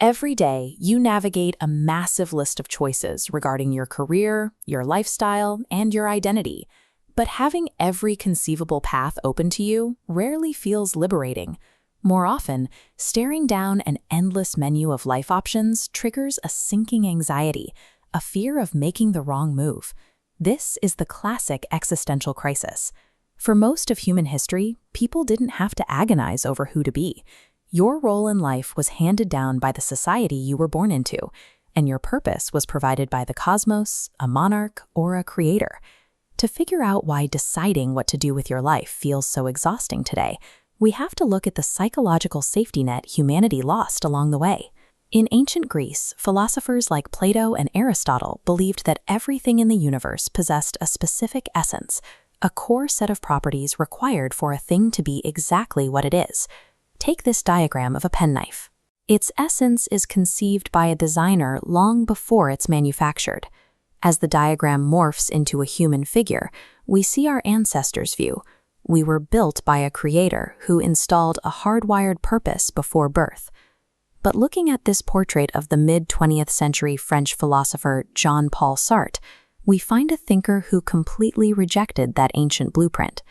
Every day, you navigate a massive list of choices regarding your career, your lifestyle, and your identity. But having every conceivable path open to you rarely feels liberating. More often, staring down an endless menu of life options triggers a sinking anxiety, a fear of making the wrong move. This is the classic existential crisis. For most of human history, people didn't have to agonize over who to be. Your role in life was handed down by the society you were born into, and your purpose was provided by the cosmos, a monarch, or a creator. To figure out why deciding what to do with your life feels so exhausting today, we have to look at the psychological safety net humanity lost along the way. In ancient Greece, philosophers like Plato and Aristotle believed that everything in the universe possessed a specific essence, a core set of properties required for a thing to be exactly what it is. Take this diagram of a penknife. Its essence is conceived by a designer long before it's manufactured. As the diagram morphs into a human figure, we see our ancestors' view. We were built by a creator who installed a hardwired purpose before birth. But looking at this portrait of the mid-20th century French philosopher Jean-Paul Sartre, we find a thinker who completely rejected that ancient blueprint.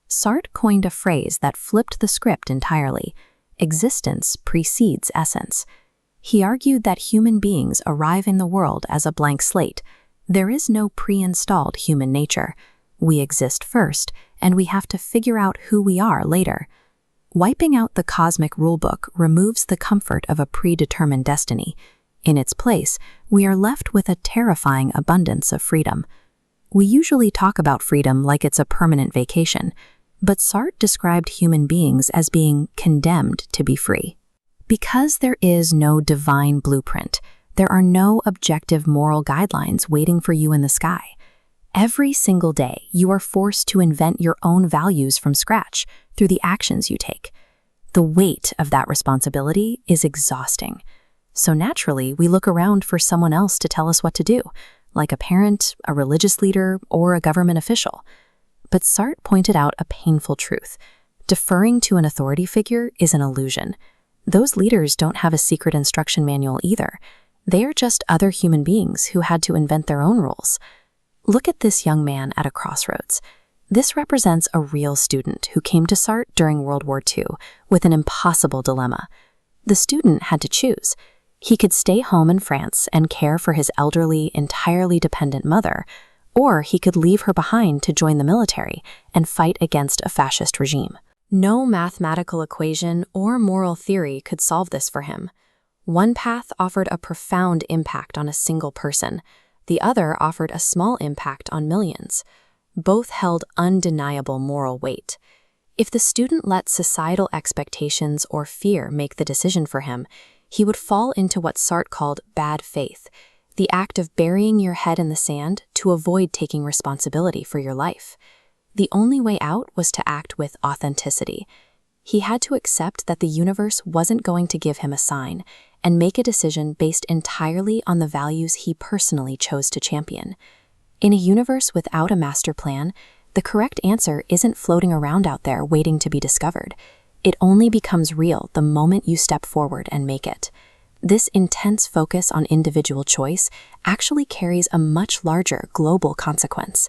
Sartre coined a phrase that flipped the script entirely: existence precedes essence. He argued that human beings arrive in the world as a blank slate. There is no pre-installed human nature. We exist first, and we have to figure out who we are later. Wiping out the cosmic rulebook removes the comfort of a predetermined destiny. In its place, we are left with a terrifying abundance of freedom. We usually talk about freedom like it's a permanent vacation, but Sartre described human beings as being condemned to be free. Because there is no divine blueprint, there are no objective moral guidelines waiting for you in the sky. Every single day, you are forced to invent your own values from scratch through the actions you take. The weight of that responsibility is exhausting. So naturally, we look around for someone else to tell us what to do, like a parent, a religious leader, or a government official. But Sartre pointed out a painful truth. Deferring to an authority figure is an illusion. Those leaders don't have a secret instruction manual either. They are just other human beings who had to invent their own rules. Look at this young man at a crossroads. This represents a real student who came to Sartre during World War II with an impossible dilemma. The student had to choose. He could stay home in France and care for his elderly, entirely dependent mother, or he could leave her behind to join the military and fight against a fascist regime. No mathematical equation or moral theory could solve this for him. One path offered a profound impact on a single person. The other offered a small impact on millions. Both held undeniable moral weight. If the student let societal expectations or fear make the decision for him, he would fall into what Sartre called bad faith, the act of burying your head in the sand to avoid taking responsibility for your life. The only way out was to act with authenticity. He had to accept that the universe wasn't going to give him a sign and make a decision based entirely on the values he personally chose to champion. In a universe without a master plan, the correct answer isn't floating around out there waiting to be discovered. It only becomes real the moment you step forward and make it. This intense focus on individual choice actually carries a much larger global consequence.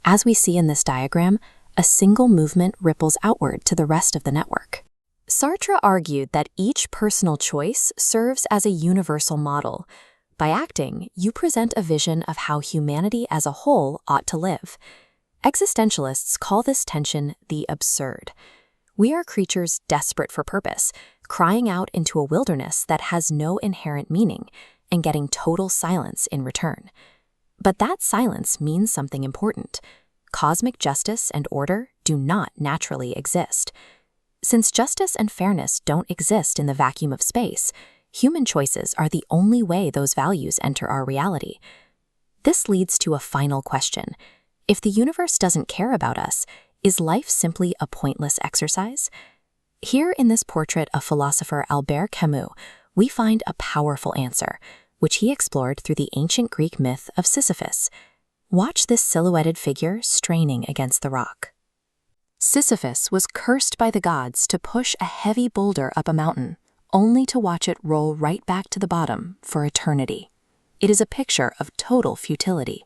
As we see in this diagram, a single movement ripples outward to the rest of the network. Sartre argued that each personal choice serves as a universal model. By acting, you present a vision of how humanity as a whole ought to live. Existentialists call this tension the absurd. We are creatures desperate for purpose, crying out into a wilderness that has no inherent meaning and getting total silence in return. But that silence means something important. Cosmic justice and order do not naturally exist. Since justice and fairness don't exist in the vacuum of space, human choices are the only way those values enter our reality. This leads to a final question. If the universe doesn't care about us, is life simply a pointless exercise? Here in this portrait of philosopher Albert Camus, we find a powerful answer, which he explored through the ancient Greek myth of Sisyphus. Watch this silhouetted figure straining against the rock. Sisyphus was cursed by the gods to push a heavy boulder up a mountain, only to watch it roll right back to the bottom for eternity. It is a picture of total futility.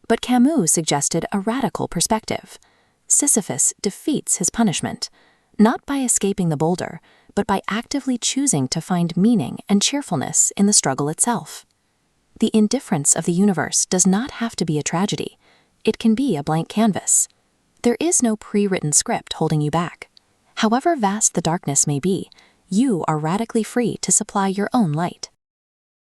But Camus suggested a radical perspective. Sisyphus defeats his punishment, not by escaping the boulder, but by actively choosing to find meaning and cheerfulness in the struggle itself. The indifference of the universe does not have to be a tragedy. It can be a blank canvas. There is no pre-written script holding you back. However vast the darkness may be, you are radically free to supply your own light.